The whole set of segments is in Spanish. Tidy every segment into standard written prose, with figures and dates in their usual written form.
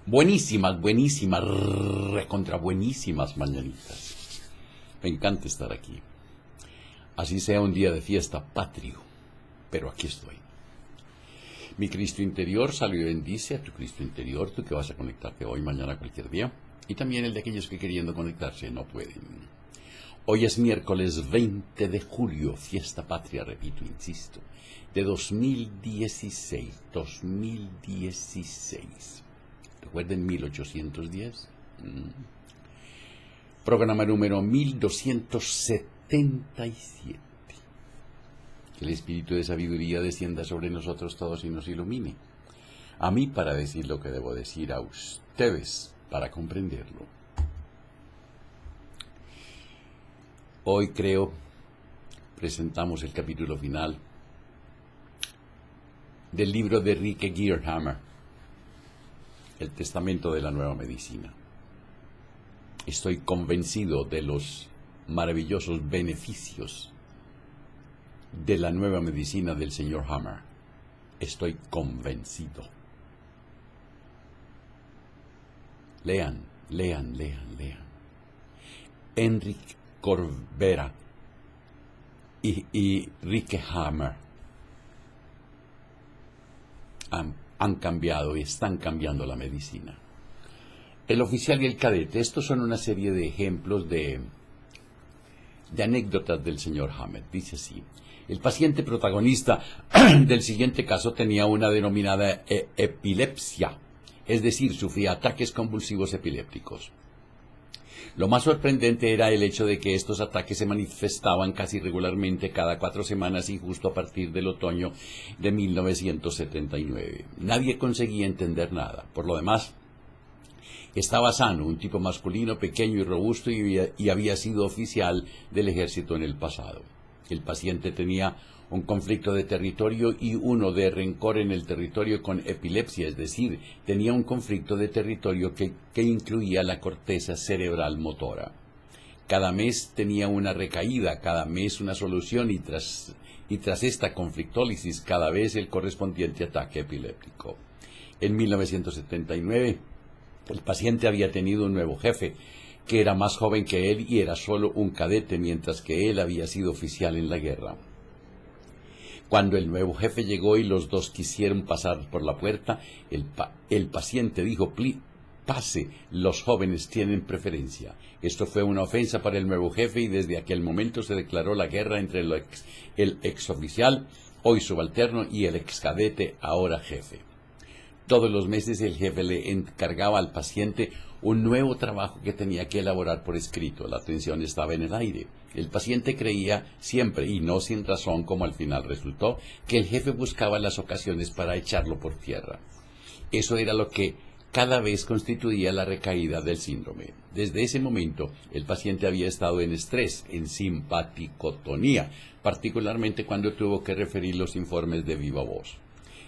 Buenísimas, buenísimas, recontra buenísimas mañanitas. Me encanta estar aquí. Así sea un día de fiesta patrio, pero aquí estoy. Mi Cristo interior, salve y bendice a tu Cristo interior, tú que vas a conectarte hoy, mañana, cualquier día, y también el de aquellos que queriendo conectarse no pueden. Hoy es miércoles 20 de julio, fiesta patria, repito, insisto, de 2016. ¿Recuerden 1810? Programa número 1277. Que el espíritu de sabiduría descienda sobre nosotros todos y nos ilumine. A mí para decir lo que debo decir, a ustedes para comprenderlo. Hoy creo presentamos el capítulo final del libro de Rike Gearhammer, El Testamento de la Nueva Medicina. Estoy convencido de los maravillosos beneficios de la nueva medicina del señor Hammer. Estoy convencido. Lean. Enrique Corbera y Rike Hammer han cambiado y están cambiando la medicina. El oficial y el cadete, estos son una serie de ejemplos de anécdotas del señor Hammer. Dice así: el paciente protagonista del siguiente caso tenía una denominada epilepsia, es decir, sufría ataques convulsivos epilépticos. Lo más sorprendente era el hecho de que estos ataques se manifestaban casi regularmente cada 4 semanas y justo a partir del otoño de 1979. Nadie conseguía entender nada. Por lo demás, estaba sano, un tipo masculino, pequeño y robusto, y había sido oficial del ejército en el pasado. El paciente tenía un conflicto de territorio y uno de rencor en el territorio con epilepsia, es decir, tenía un conflicto de territorio que incluía la corteza cerebral motora. Cada mes tenía una recaída, cada mes una solución y tras esta conflictólisis cada vez el correspondiente ataque epiléptico. En 1979, el paciente había tenido un nuevo jefe, que era más joven que él y era solo un cadete, mientras que él había sido oficial en la guerra. Cuando el nuevo jefe llegó y los dos quisieron pasar por la puerta, el paciente dijo: pase, los jóvenes tienen preferencia. Esto fue una ofensa para el nuevo jefe y desde aquel momento se declaró la guerra entre el exoficial, hoy subalterno, y el excadete, ahora jefe. Todos los meses el jefe le encargaba al paciente un nuevo trabajo que tenía que elaborar por escrito. La tensión estaba en el aire. El paciente creía siempre, y no sin razón como al final resultó, que el jefe buscaba las ocasiones para echarlo por tierra. Eso era lo que cada vez constituía la recaída del síndrome. Desde ese momento, el paciente había estado en estrés, en simpaticotonía, particularmente cuando tuvo que referir los informes de viva voz.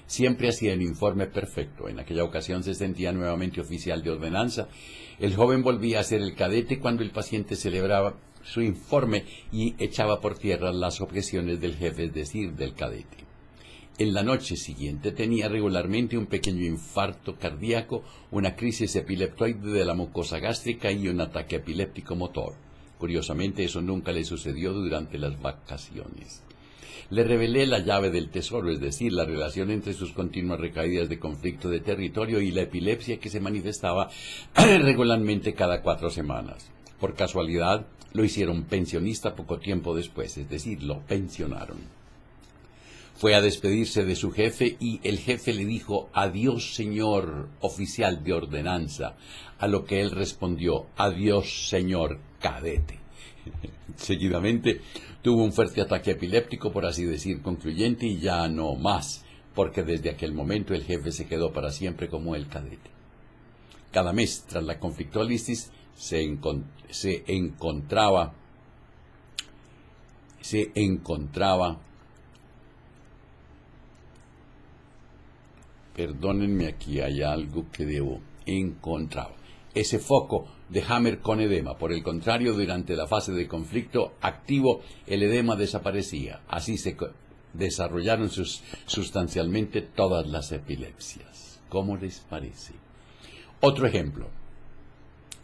Siempre hacía el informe perfecto. En aquella ocasión se sentía nuevamente oficial de ordenanza. El joven volvía a ser el cadete cuando el paciente celebraba su informe y echaba por tierra las objeciones del jefe, es decir, del cadete. En la noche siguiente tenía regularmente un pequeño infarto cardíaco, una crisis epileptoide de la mucosa gástrica y un ataque epiléptico motor. Curiosamente, eso nunca le sucedió durante las vacaciones. Le revelé la llave del tesoro, es decir, la relación entre sus continuas recaídas de conflicto de territorio y la epilepsia que se manifestaba regularmente cada 4 semanas. Por casualidad, lo hicieron pensionista poco tiempo después, es decir, lo pensionaron. Fue a despedirse de su jefe y el jefe le dijo: adiós, señor oficial de ordenanza, a lo que él respondió: adiós, señor cadete. Seguidamente tuvo un fuerte ataque epiléptico, por así decir, concluyente, y ya no más, porque desde aquel momento el jefe se quedó para siempre como el cadete. Cada mes, tras la conflictólisis, se encontraba, perdónenme, aquí hay algo que encontraba, ese foco de Hammer con edema. Por el contrario, durante la fase de conflicto activo, el edema desaparecía. Así se desarrollaron sustancialmente todas las epilepsias. ¿Cómo les parece? Otro ejemplo,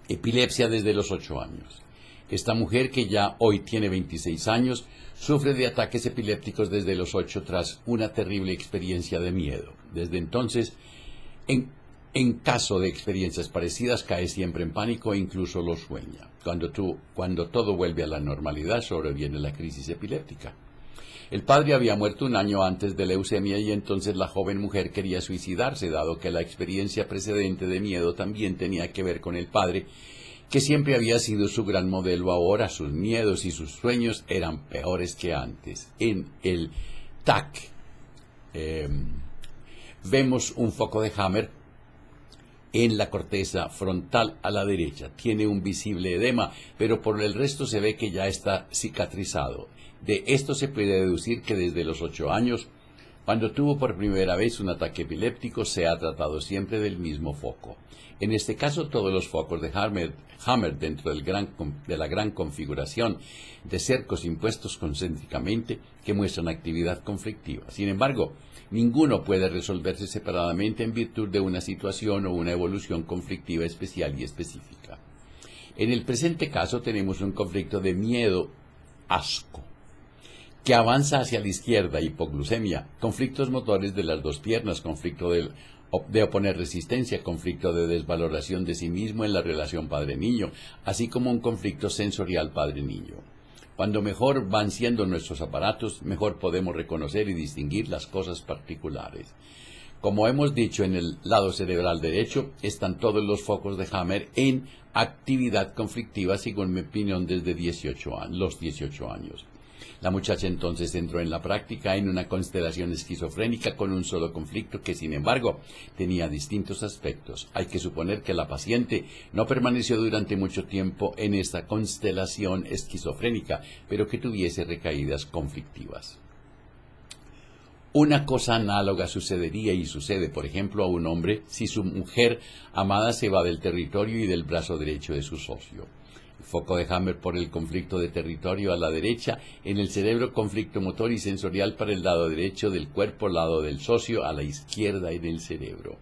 epilepsia desde los 8 años. Esta mujer, que ya hoy tiene 26 años, sufre de ataques epilépticos desde los 8 tras una terrible experiencia de miedo. Desde entonces, en caso de experiencias parecidas, cae siempre en pánico e incluso lo sueña. Cuando todo vuelve a la normalidad, sobreviene la crisis epiléptica. El padre había muerto un año antes de leucemia y entonces la joven mujer quería suicidarse, dado que la experiencia precedente de miedo también tenía que ver con el padre, que siempre había sido su gran modelo. Ahora sus miedos y sus sueños eran peores que antes. En el TAC vemos un foco de Hammer en la corteza frontal a la derecha. Tiene un visible edema, pero por el resto se ve que ya está cicatrizado. De esto se puede deducir que desde los 8 años, cuando tuvo por primera vez un ataque epiléptico, se ha tratado siempre del mismo foco. En este caso, todos los focos de Hammer dentro de la gran configuración de cercos impuestos concéntricamente que muestran actividad conflictiva. Sin embargo, ninguno puede resolverse separadamente en virtud de una situación o una evolución conflictiva especial y específica. En el presente caso tenemos un conflicto de miedo-asco, que avanza hacia la izquierda, hipoglucemia, conflictos motores de las dos piernas, conflicto de oponer resistencia, conflicto de desvaloración de sí mismo en la relación padre-niño, así como un conflicto sensorial padre-niño. Cuando mejor van siendo nuestros aparatos, mejor podemos reconocer y distinguir las cosas particulares. Como hemos dicho, en el lado cerebral derecho están todos los focos de Hammer en actividad conflictiva, según mi opinión, desde los 18 años. La muchacha entonces entró en la práctica en una constelación esquizofrénica con un solo conflicto que, sin embargo, tenía distintos aspectos. Hay que suponer que la paciente no permaneció durante mucho tiempo en esta constelación esquizofrénica, pero que tuviese recaídas conflictivas. Una cosa análoga sucedería y sucede, por ejemplo, a un hombre si su mujer amada se va del territorio y del brazo derecho de su socio. El foco de Hammer por el conflicto de territorio a la derecha, en el cerebro conflicto motor y sensorial para el lado derecho del cuerpo, lado del socio, a la izquierda en el cerebro.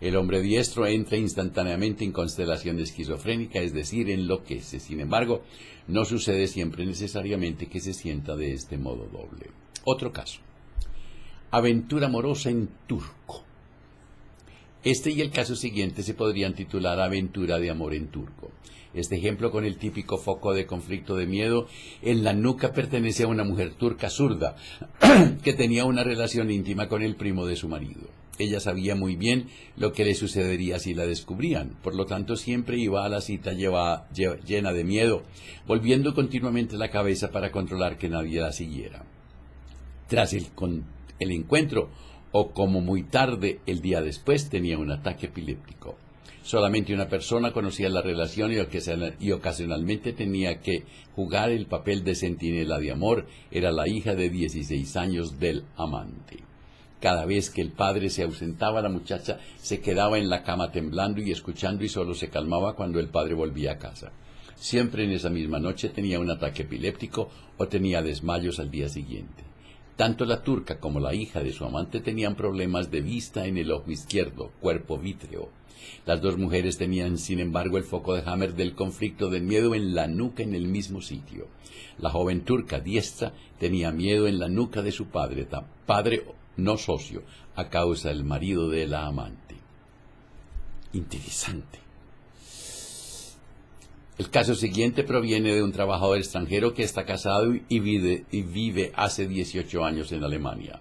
El hombre diestro entra instantáneamente en constelación esquizofrénica, es decir, enloquece. Sin embargo, no sucede siempre necesariamente que se sienta de este modo doble. Otro caso. Aventura amorosa en turco. Este y el caso siguiente se podrían titular Aventura de amor en turco. Este ejemplo, con el típico foco de conflicto de miedo en la nuca, pertenece a una mujer turca zurda que tenía una relación íntima con el primo de su marido. Ella sabía muy bien lo que le sucedería si la descubrían, por lo tanto siempre iba a la cita llena de miedo, volviendo continuamente la cabeza para controlar que nadie la siguiera. Tras el encuentro, o como muy tarde el día después, tenía un ataque epiléptico. Solamente una persona conocía la relación y ocasionalmente tenía que jugar el papel de centinela de amor. Era la hija de 16 años del amante. Cada vez que el padre se ausentaba, la muchacha se quedaba en la cama temblando y escuchando, y solo se calmaba cuando el padre volvía a casa. Siempre en esa misma noche tenía un ataque epiléptico o tenía desmayos al día siguiente. Tanto la turca como la hija de su amante tenían problemas de vista en el ojo izquierdo, cuerpo vítreo. Las dos mujeres tenían, sin embargo, el foco de Hammer del conflicto del miedo en la nuca en el mismo sitio. La joven turca diestra tenía miedo en la nuca de su padre no socio, a causa del marido de la amante. Interesante. El caso siguiente proviene de un trabajador extranjero que está casado y vive hace 18 años en Alemania.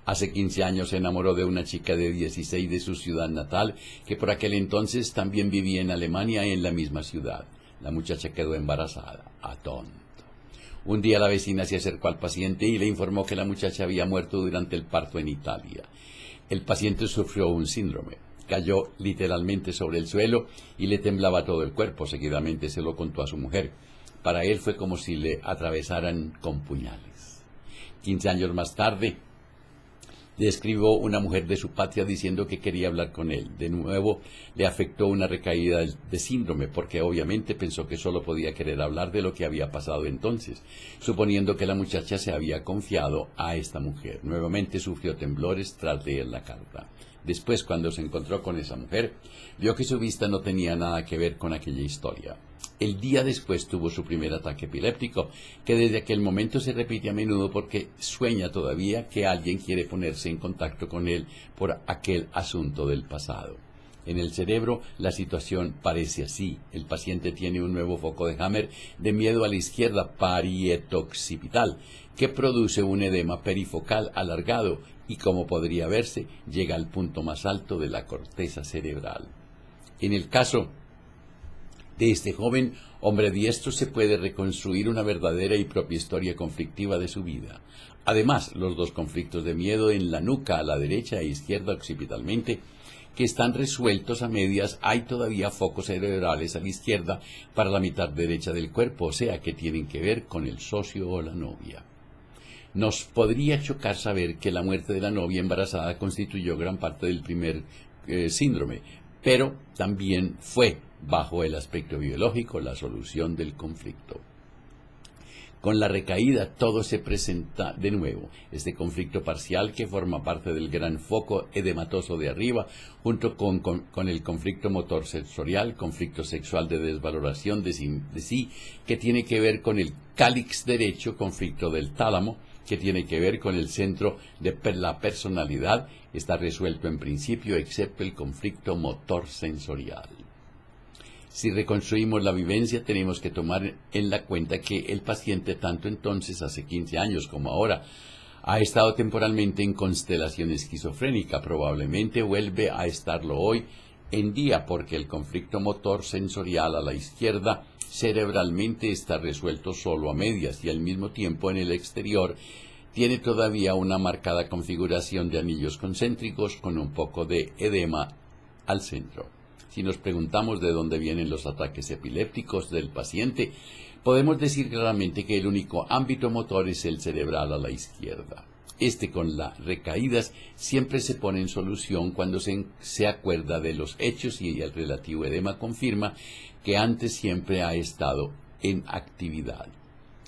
Hace 15 años se enamoró de una chica de 16 de su ciudad natal, que por aquel entonces también vivía en Alemania, en la misma ciudad. La muchacha quedó embarazada. ¡A tonto! Un día la vecina se acercó al paciente y le informó que la muchacha había muerto durante el parto en Italia. El paciente sufrió un síndrome. Cayó literalmente sobre el suelo y le temblaba todo el cuerpo. Seguidamente se lo contó a su mujer. Para él fue como si le atravesaran con puñales. 15 años más tarde, le escribió una mujer de su patria diciendo que quería hablar con él. De nuevo le afectó una recaída de síndrome, porque obviamente pensó que solo podía querer hablar de lo que había pasado entonces, suponiendo que la muchacha se había confiado a esta mujer. Nuevamente sufrió temblores tras leer la carta. Después, cuando se encontró con esa mujer, vio que su vista no tenía nada que ver con aquella historia. El día después tuvo su primer ataque epiléptico, que desde aquel momento se repite a menudo porque sueña todavía que alguien quiere ponerse en contacto con él por aquel asunto del pasado. En el cerebro la situación parece así. El paciente tiene un nuevo foco de Hammer de miedo a la izquierda parieto-occipital, que produce un edema perifocal alargado y, como podría verse, llega al punto más alto de la corteza cerebral. En el caso de este joven hombre diestro se puede reconstruir una verdadera y propia historia conflictiva de su vida. Además, los dos conflictos de miedo en la nuca a la derecha e izquierda occipitalmente, que están resueltos a medias, hay todavía focos cerebrales a la izquierda para la mitad derecha del cuerpo, o sea que tienen que ver con el socio o la novia. Nos podría chocar saber que la muerte de la novia embarazada constituyó gran parte del primer síndrome, pero también fue, bajo el aspecto biológico, la solución del conflicto. Con la recaída todo se presenta de nuevo, este conflicto parcial que forma parte del gran foco edematoso de arriba, junto con el conflicto motor sensorial, conflicto sexual de desvaloración de sí, que tiene que ver con el cálix derecho, conflicto del tálamo, que tiene que ver con el centro de la personalidad, está resuelto en principio, excepto el conflicto motor sensorial. Si reconstruimos la vivencia, tenemos que tomar en la cuenta que el paciente, tanto entonces, hace 15 años como ahora, ha estado temporalmente en constelación esquizofrénica. Probablemente vuelve a estarlo hoy en día porque el conflicto motor sensorial a la izquierda cerebralmente está resuelto solo a medias y al mismo tiempo en el exterior tiene todavía una marcada configuración de anillos concéntricos con un poco de edema al centro. Si nos preguntamos de dónde vienen los ataques epilépticos del paciente, podemos decir claramente que el único ámbito motor es el cerebral a la izquierda. Con las recaídas siempre se pone en solución cuando se acuerda de los hechos y el relativo edema confirma que antes siempre ha estado en actividad.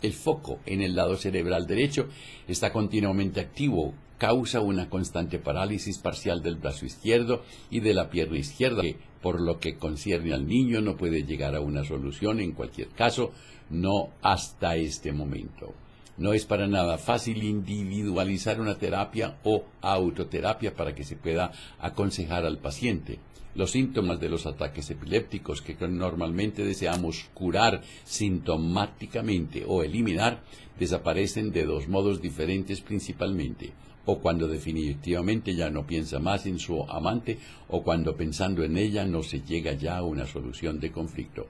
El foco en el lado cerebral derecho está continuamente activo, causa una constante parálisis parcial del brazo izquierdo y de la pierna izquierda, que por lo que concierne al niño no puede llegar a una solución en cualquier caso, no hasta este momento. No es para nada fácil individualizar una terapia o autoterapia para que se pueda aconsejar al paciente. Los síntomas de los ataques epilépticos que normalmente deseamos curar sintomáticamente o eliminar desaparecen de dos modos diferentes principalmente, o cuando definitivamente ya no piensa más en su amante, o cuando pensando en ella no se llega ya a una solución de conflicto.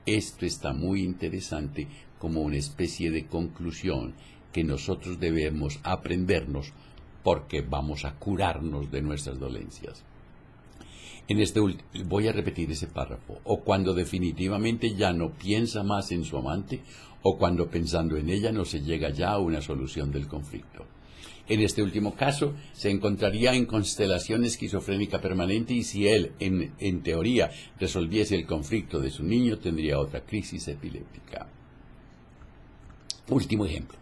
Esto está muy interesante como una especie de conclusión que nosotros debemos aprendernos porque vamos a curarnos de nuestras dolencias. Voy a repetir ese párrafo. O cuando definitivamente ya no piensa más en su amante, o cuando pensando en ella no se llega ya a una solución del conflicto. En este último caso, se encontraría en constelación esquizofrénica permanente y si él, en teoría, resolviese el conflicto de su niño, tendría otra crisis epiléptica. Último ejemplo.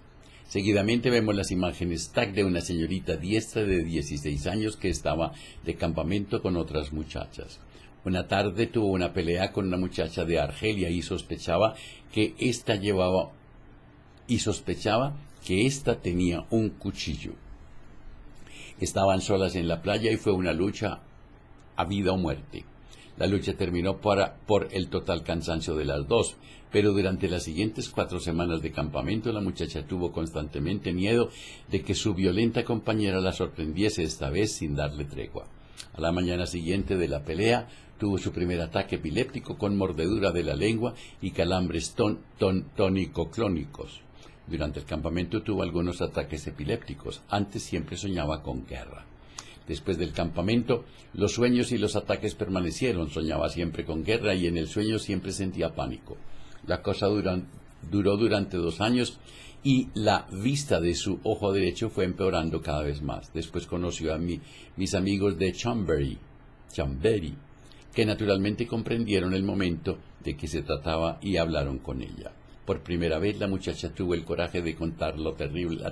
Seguidamente vemos las imágenes TAC de una señorita diestra de 16 años que estaba de campamento con otras muchachas. Una tarde tuvo una pelea con una muchacha de Argelia y sospechaba que ésta tenía un cuchillo. Estaban solas en la playa y fue una lucha a vida o muerte. La lucha terminó por el total cansancio de las dos, pero durante las siguientes 4 semanas de campamento la muchacha tuvo constantemente miedo de que su violenta compañera la sorprendiese esta vez sin darle tregua. A la mañana siguiente de la pelea tuvo su primer ataque epiléptico con mordedura de la lengua y calambres tónico-clónicos. Durante el campamento tuvo algunos ataques epilépticos. Antes siempre soñaba con guerra. Después del campamento, los sueños y los ataques permanecieron. Soñaba siempre con guerra y en el sueño siempre sentía pánico. La cosa duró durante 2 años y la vista de su ojo derecho fue empeorando cada vez más. Después conoció a mis amigos de Chambéry, que naturalmente comprendieron el momento de que se trataba y hablaron con ella. Por primera vez la muchacha tuvo el coraje de contar la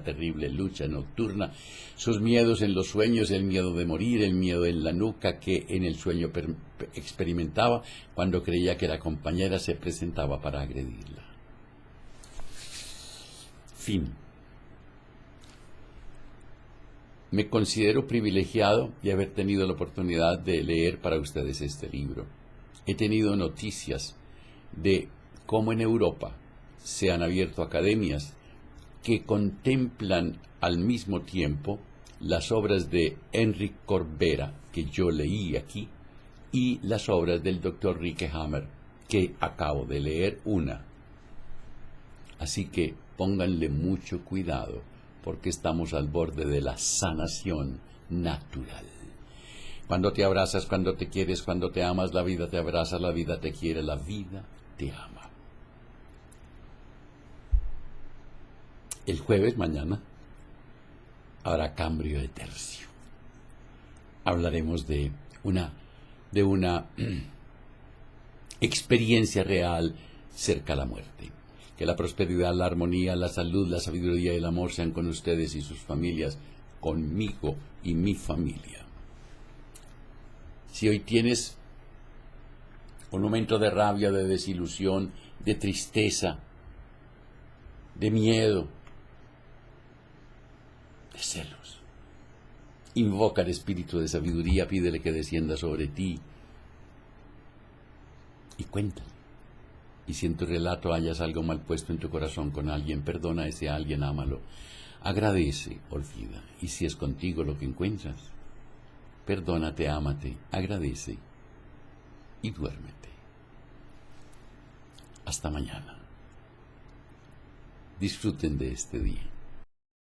terrible lucha nocturna, sus miedos en los sueños, el miedo de morir, el miedo en la nuca que en el sueño experimentaba cuando creía que la compañera se presentaba para agredirla. Fin. Me considero privilegiado de haber tenido la oportunidad de leer para ustedes este libro. He tenido noticias de cómo en Europa se han abierto academias que contemplan al mismo tiempo las obras de Enric Corbera, que yo leí aquí, y las obras del Dr. Rike Hammer, que acabo de leer una. Así que pónganle mucho cuidado, porque estamos al borde de la sanación natural. Cuando te abrazas, cuando te quieres, cuando te amas, la vida te abraza, la vida te quiere, la vida te ama. El jueves, mañana, habrá cambio de tercio. Hablaremos de una experiencia real cerca a la muerte. Que la prosperidad, la armonía, la salud, la sabiduría y el amor sean con ustedes y sus familias, conmigo y mi familia. Si hoy tienes un momento de rabia, de desilusión, de tristeza, de miedo, de celos, invoca al espíritu de sabiduría, pídele que descienda sobre ti y cuéntale. Y si en tu relato hayas algo mal puesto en tu corazón con alguien, perdona a ese alguien, ámalo. Agradece, olvida. Y si es contigo lo que encuentras, perdónate, ámate, agradece y duérmete. Hasta mañana. Disfruten de este día.